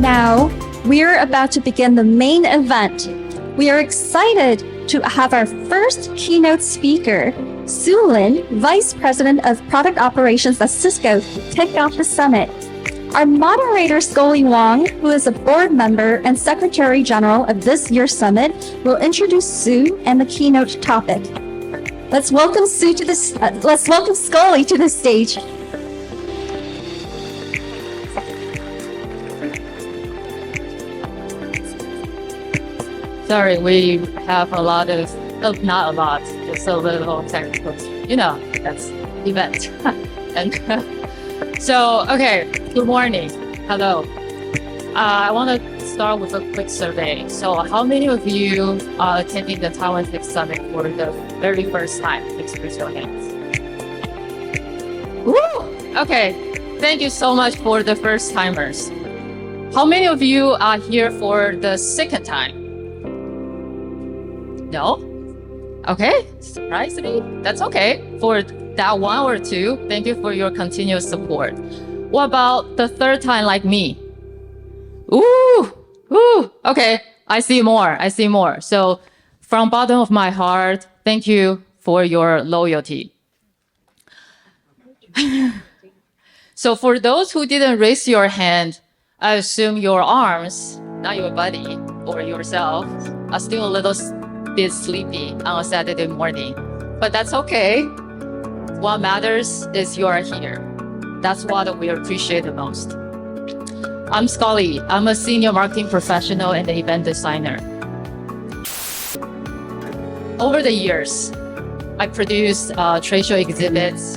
Now, we're about to begin the main event. We are excited to have our first keynote speaker, Sue Lin, Vice President of Product Operations at Cisco, kick off the summit. Our moderator, Scully Wong, who is a board member and Secretary General of this year's summit, will introduce Sue and the keynote topic. Let's welcome Scully to the stage. Sorry, we have a lot of, not a lot, just a little technical, that's event. And okay, good morning. Hello. I want to start with a quick survey. So how many of you are attending the Taiwan Tech Summit for the very first time? Please raise your hands. Woo! Okay, thank you so much for the first timers. How many of you are here for the second time? No? Okay, surprise me. That's okay. For that one or two, thank you for your continuous support. What about the third time like me? Ooh, okay, I see more. So from bottom of my heart, thank you for your loyalty. So for those who didn't raise your hand, I assume your arms, not your body or yourself, are still a little bit sleepy on a Saturday morning, but that's okay. What matters is you are here. That's what we appreciate the most. I'm Scully. I'm a senior marketing professional and an event designer. Over the years, I produced trade show exhibits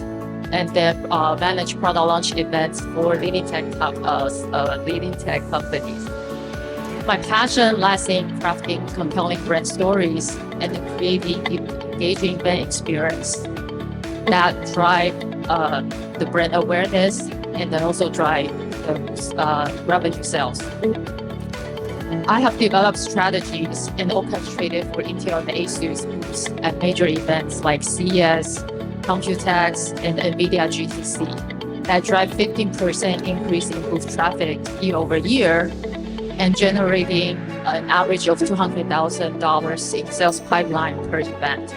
and then managed product launch events for leading tech companies. My passion lies in crafting compelling brand stories and creating engaging event experience that drive the brand awareness and then also drive the revenue sales. I have developed strategies and orchestrated for Intel and ASUS booths at major events like CES, Computex, and NVIDIA GTC that drive 15% increase in booth traffic year over year and generating an average of $200,000 in sales pipeline per event.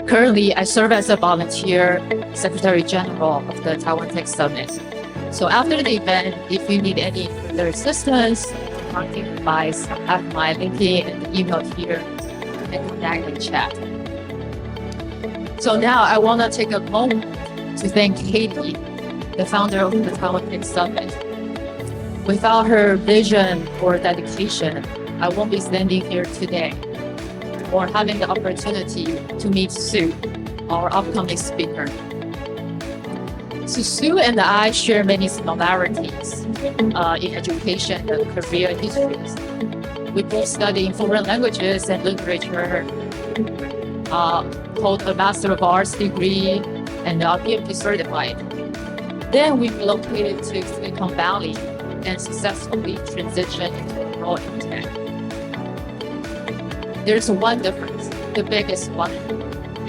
Currently, I serve as a volunteer Secretary General of the Taiwan Tech Summit. So after the event, if you need any further assistance, marketing advice, I have my LinkedIn and email here and connect and chat. So now I want to take a moment to thank Katie, the founder of the Taiwan Tech Summit. Without her vision or dedication, I won't be standing here today or having the opportunity to meet Sue, our upcoming speaker. So Sue and I share many similarities in education and career histories. We both study foreign languages and literature, hold a Master of Arts degree, and are PMP certified. Then we relocated to Silicon Valley and successfully transitioned into a role in tech. There's one difference. The biggest one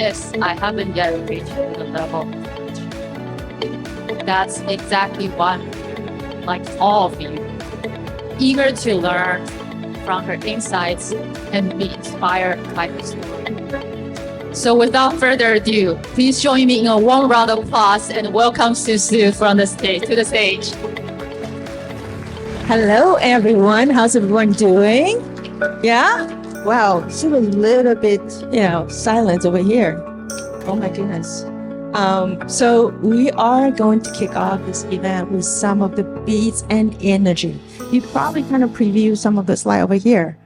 is I haven't yet reached the level of knowledge. That's exactly why I'm here, like all of you, eager to learn from her insights and be inspired by her story. So without further ado, please join me in a warm round of applause and welcome Sue to the stage. Hello, everyone. How's everyone doing? Yeah? Wow, she was a little bit, silent over here. Oh my goodness. So we are going to kick off this event with some of the beats and energy. You probably kind of preview some of the slide over here,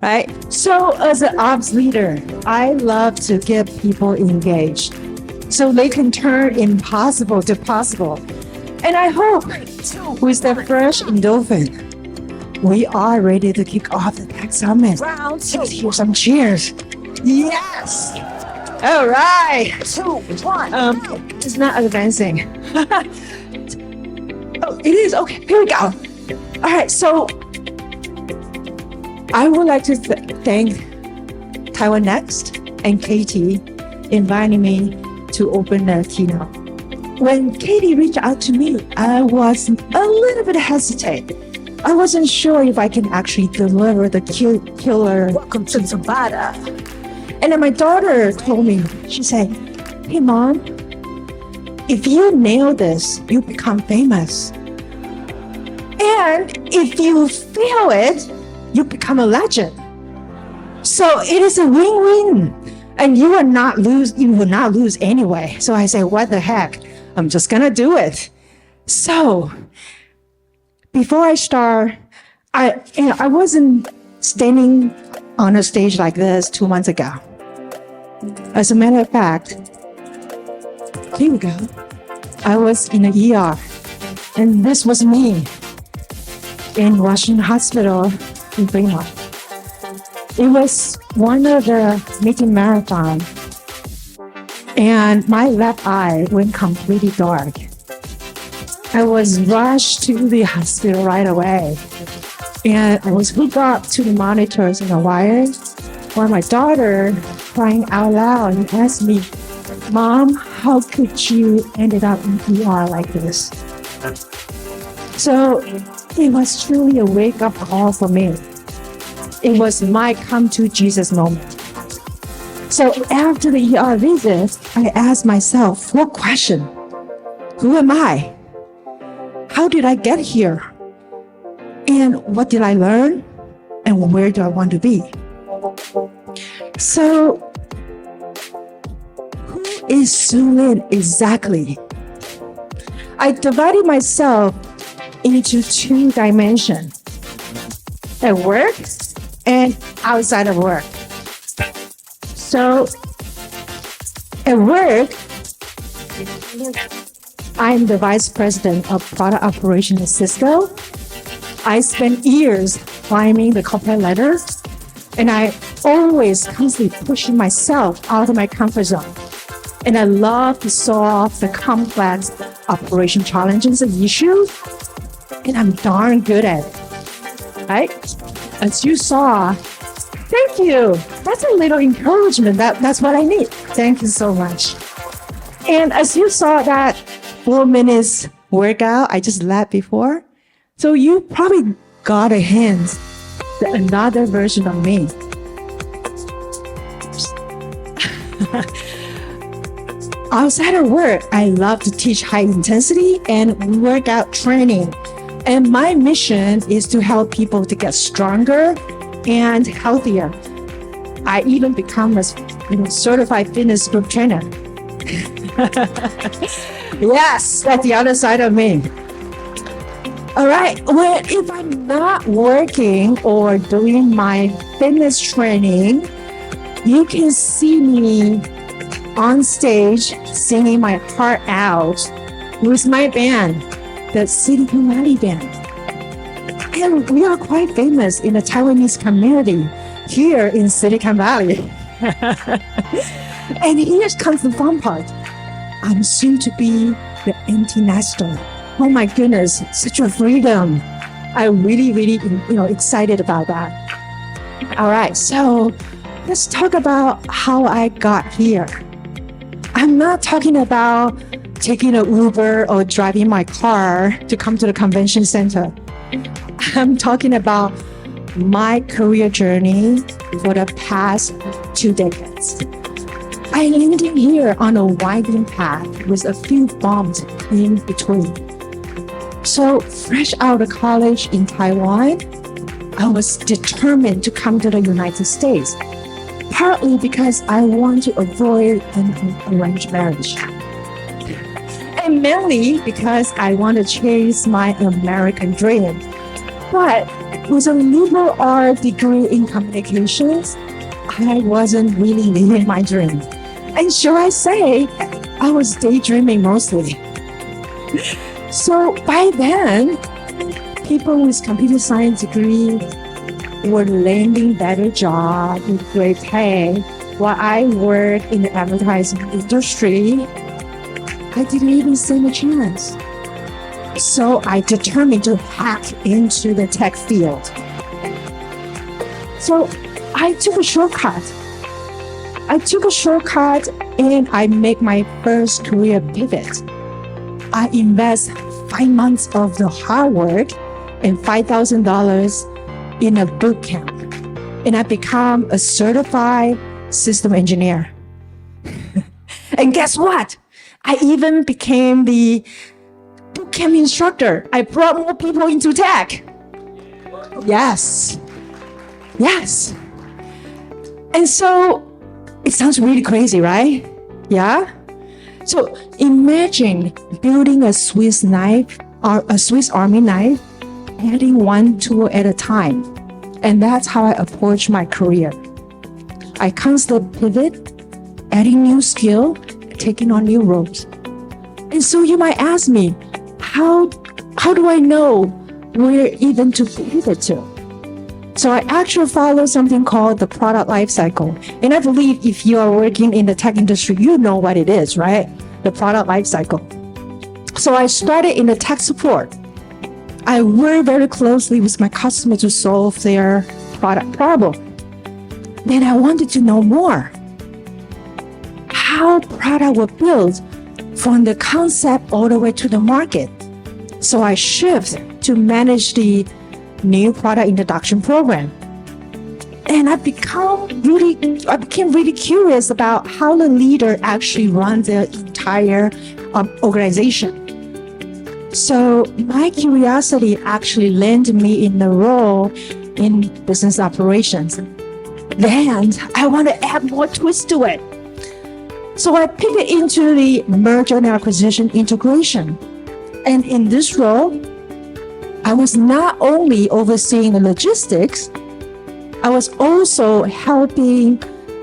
right? So as an ops leader, I love to get people engaged so they can turn impossible to possible. And I hope with the fresh endorphin, we are ready to kick off the Tech Summit. Let's hear some cheers. Yes. All right. 2, 1. It's not advancing. Oh, it is. Okay, here we go. All right, so I would like to thank Taiwan Next and Katie inviting me to open the keynote. When Katie reached out to me, I was a little bit hesitant I wasn't sure if I can actually deliver the killer welcome to Nevada. And then my daughter told me, she said, hey, Mom, if you nail this, you become famous. And if you fail it, you become a legend. So it is a win-win. And you will not lose anyway. So I say, what the heck? I'm just gonna do it. So before I start, I wasn't standing on a stage like this 2 months ago. As a matter of fact, here we go. I was in the ER, and this was me in Washington Hospital in Fremont. It was one of the meeting marathon, and my left eye went completely dark. I was rushed to the hospital right away, and I was hooked up to the monitors and the wires, while my daughter, crying out loud, and asked me, Mom, how could you ended up in ER like this? So it was truly a wake-up call for me. It was my come to Jesus moment. So after the ER visit, I asked myself 4 questions. Who am I? How did I get here? And what did I learn? And where do I want to be? So who is Sue Lin exactly? I divided myself into 2 dimensions. At work and outside of work. So at work, I'm the vice president of product operations at Cisco. I spent years climbing the corporate ladder, and I always constantly pushing myself out of my comfort zone. And I love to solve the complex operation challenges and issues, and I'm darn good at it, right? As you saw, thank you. That's a little encouragement. That's what I need. Thank you so much. And as you saw that 4 minutes workout I just led before, so you probably got a hint that another version of me. Outside of work, I love to teach high intensity and workout training. And my mission is to help people to get stronger and healthier. I even become a certified fitness group trainer. Yes, that's the other side of me. All right, well, if I'm not working or doing my fitness training, you can see me on stage singing my heart out with my band, the Silicon Valley Band. And we are quite famous in the Taiwanese community here in Silicon Valley. And here comes the fun part. I'm soon to be the empty nester. Oh my goodness, such a freedom. I'm really, excited about that. All right, so let's talk about how I got here. I'm not talking about taking an Uber or driving my car to come to the convention center. I'm talking about my career journey for the past 2 decades. I landed here on a winding path with a few bumps in between. So fresh out of college in Taiwan, I was determined to come to the United States, partly because I want to avoid an arranged marriage. And mainly because I want to chase my American dream. But with a liberal arts degree in communications, I wasn't really living my dream. And shall I say, I was daydreaming mostly. So by then, people with computer science degree were landing better jobs with great pay, while I worked in the advertising industry. I didn't even stand a chance. So I determined to hack into the tech field. So I took a shortcut. And I make my first career pivot. I invest 5 months of the hard work and $5,000 in a boot camp. And I become a certified system engineer. And guess what? I even became the boot camp instructor. I brought more people into tech. Yes. And so it sounds really crazy, right? Yeah? So imagine building a Swiss knife or a Swiss Army knife, adding one tool at a time. And that's how I approach my career. I constantly pivot, adding new skill, taking on new roles. And so you might ask me, how do I know where even to pivot to? So I actually follow something called the product life cycle. And I believe if you are working in the tech industry, you know what it is, right? The product life cycle. So I started in the tech support. I work very closely with my customer to solve their product problem. Then I wanted to know more. How product was built from the concept all the way to the market. So I shift to manage the new product introduction program. And I became really curious about how the leader actually runs the entire organization. So my curiosity actually landed me in the role in business operations. Then I want to add more twist to it. So I pivoted into the merger and acquisition integration. And in this role, I was not only overseeing the logistics, I was also helping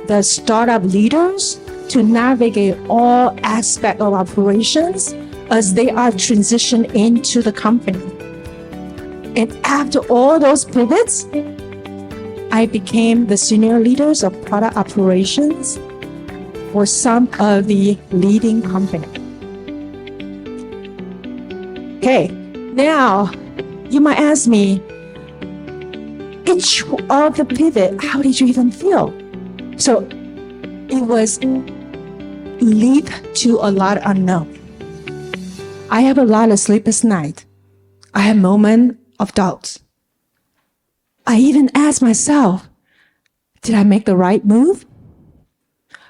the startup leaders to navigate all aspects of operations as they are transitioned into the company. And after all those pivots, I became the senior leaders of product operations for some of the leading companies. Okay, now you might ask me, each of the pivot, how did you even feel? So it was leap to a lot of unknown. I have a lot of sleepless nights. I have moments of doubt. I even ask myself, did I make the right move?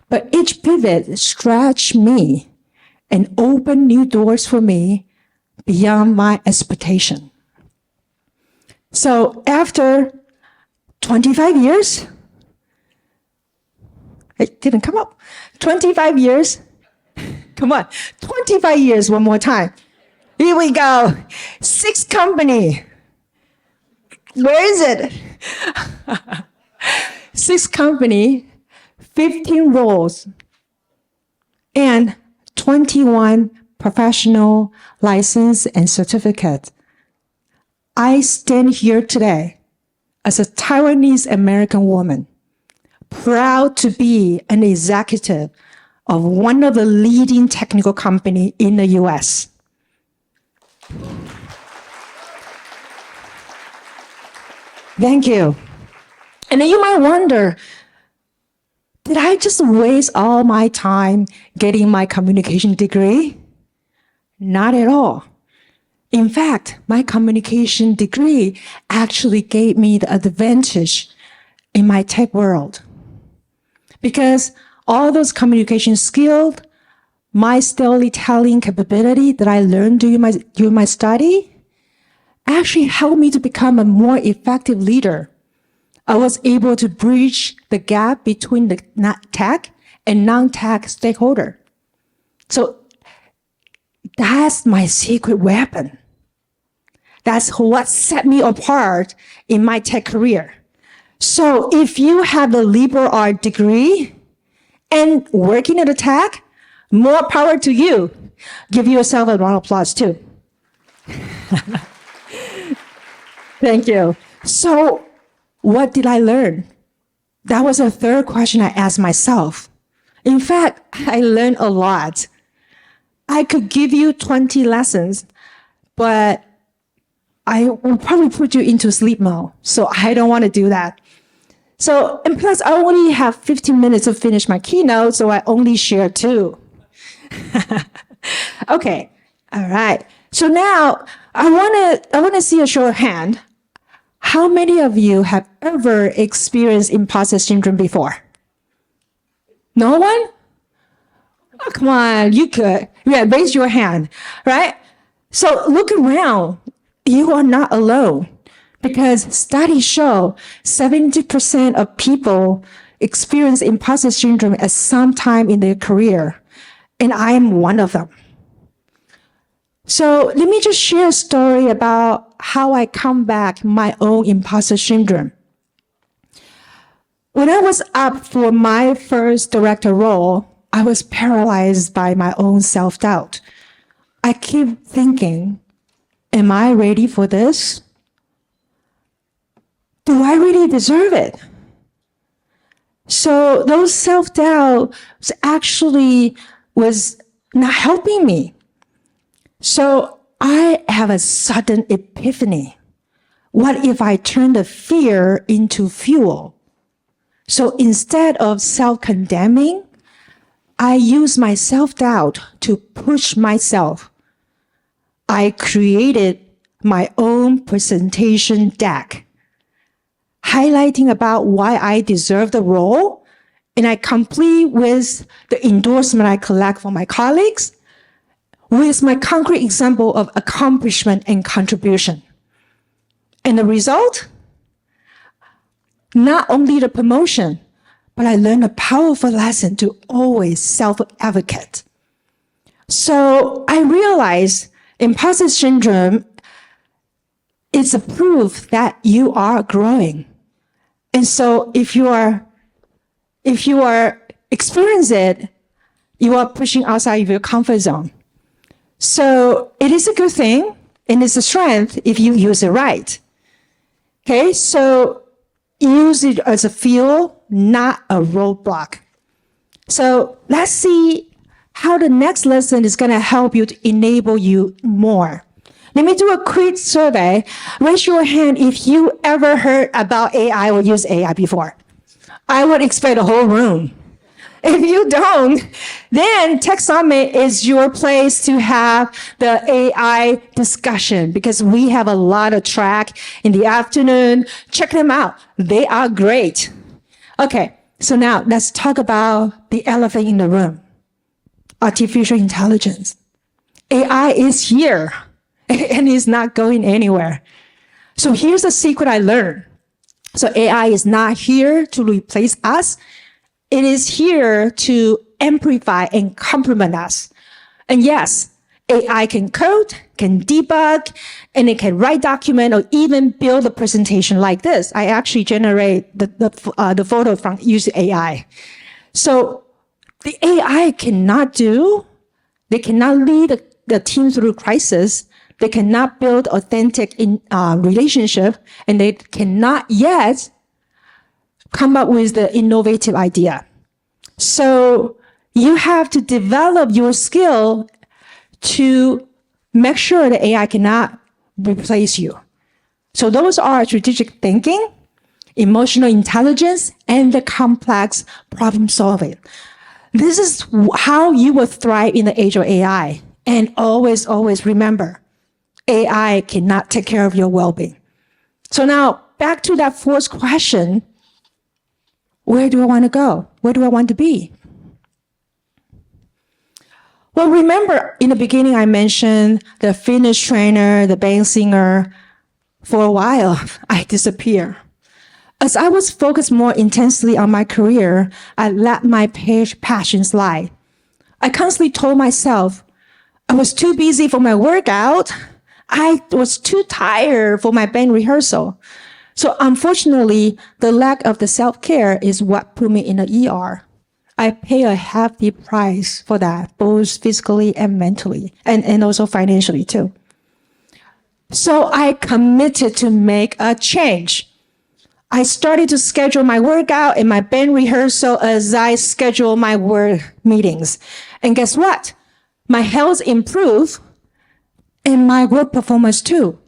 But each pivot stretched me and opened new doors for me beyond my expectation. So after 25 years, it didn't come up. 25 years. Come on. 25 years, one more time. Here we go. 6 company. Where is it? 6 company, 15 roles, and 21 professional license and certificate. I stand here today as a Taiwanese American woman, proud to be an executive of one of the leading technical companies in the US. Thank you. And then you might wonder, did I just waste all my time getting my communication degree? Not at all. In fact, my communication degree actually gave me the advantage in my tech world. Because all those communication skills, my storytelling capability that I learned during my study actually helped me to become a more effective leader. I was able to bridge the gap between the tech and non-tech stakeholder. So that's my secret weapon. That's what set me apart in my tech career. So if you have a liberal arts degree and working in the tech, more power to you. Give yourself a round of applause too. Thank you. So what did I learn? That was the third question I asked myself. In fact, I learned a lot. I could give you 20 lessons, but I will probably put you into sleep mode. So I don't want to do that. So, and plus I only have 15 minutes to finish my keynote, so I only share 2. Okay. All right. So now I want to see a show of hand. How many of you have ever experienced imposter syndrome before? No one? Oh, come on, you could. Yeah, raise your hand, right? So look around. You are not alone, because studies show 70% of people experience imposter syndrome at some time in their career, and I am one of them. So let me just share a story about how I combat my own imposter syndrome. When I was up for my first director role, I was paralyzed by my own self-doubt. I keep thinking, am I ready for this? Do I really deserve it? So those self-doubts actually was not helping me. So I have a sudden epiphany. What if I turn the fear into fuel? So instead of self-condemning, I use my self-doubt to push myself. I created my own presentation deck, highlighting about why I deserve the role, and I complete with the endorsement I collect from my colleagues, with my concrete example of accomplishment and contribution. And the result? Not only the promotion, but I learned a powerful lesson to always self-advocate. So I realized imposter syndrome is a proof that you are growing. And so if you are experiencing it, you are pushing outside of your comfort zone. So it is a good thing, and it's a strength if you use it right. Okay, so use it as a fuel, not a roadblock. So let's see how the next lesson is going to help you to enable you more. Let me do a quick survey. Raise your hand if you ever heard about AI or used AI before. I would expect a whole room. If you don't, then Tech Summit is your place to have the AI discussion, because we have a lot of track in the afternoon. Check them out. They are great. Okay, so now let's talk about the elephant in the room. Artificial intelligence. AI is here and is not going anywhere. So here's the secret I learned. So AI is not here to replace us. It is here to amplify and complement us. And yes, AI can code, can debug, and it can write document or even build a presentation like this. I actually generate the photo from using AI. So the AI cannot lead the team through crisis. They cannot build authentic relationship, and they cannot yet come up with the innovative idea. So you have to develop your skill to make sure the AI cannot replace you. So those are strategic thinking, emotional intelligence, and the complex problem solving. This is how you will thrive in the age of AI. And always, always remember, AI cannot take care of your well-being. So now back to that fourth question. Where do I want to go? Where do I want to be? Well, remember in the beginning, I mentioned the fitness trainer, the band singer. For a while, I disappeared. As I was focused more intensely on my career, I let my passion slide. I constantly told myself I was too busy for my workout. I was too tired for my band rehearsal. So unfortunately, the lack of the self-care is what put me in the ER. I pay a hefty price for that, both physically and mentally, and also financially too. So I committed to make a change. I started to schedule my workout and my band rehearsal as I schedule my work meetings. And guess what? My health improved and my work performance too.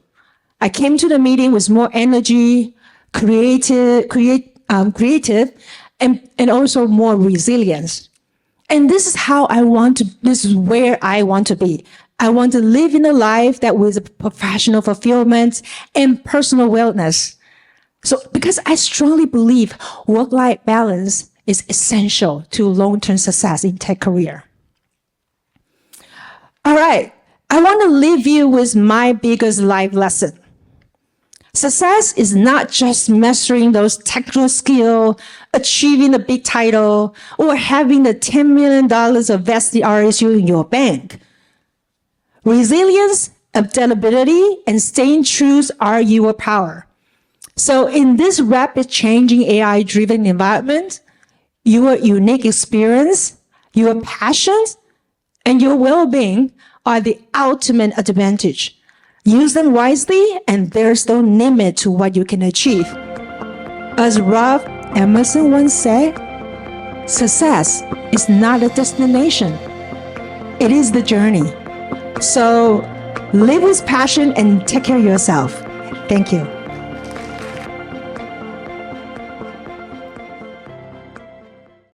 I came to the meeting with more energy, creative, and also more resilience. And this is where I want to be. I want to live in a life that with professional fulfillment and personal wellness. So because I strongly believe work-life balance is essential to long-term success in tech career. All right, I want to leave you with my biggest life lesson. Success is not just mastering those technical skills, achieving a big title, or having the $10 million of vested RSU in your bank. Resilience, adaptability, and staying true are your power. So in this rapid changing AI-driven environment, your unique experience, your passions, and your well-being are the ultimate advantage. Use them wisely, and there's no limit to what you can achieve. As Ralph Emerson once said, success is not a destination. It is the journey. So live with passion and take care of yourself. Thank you.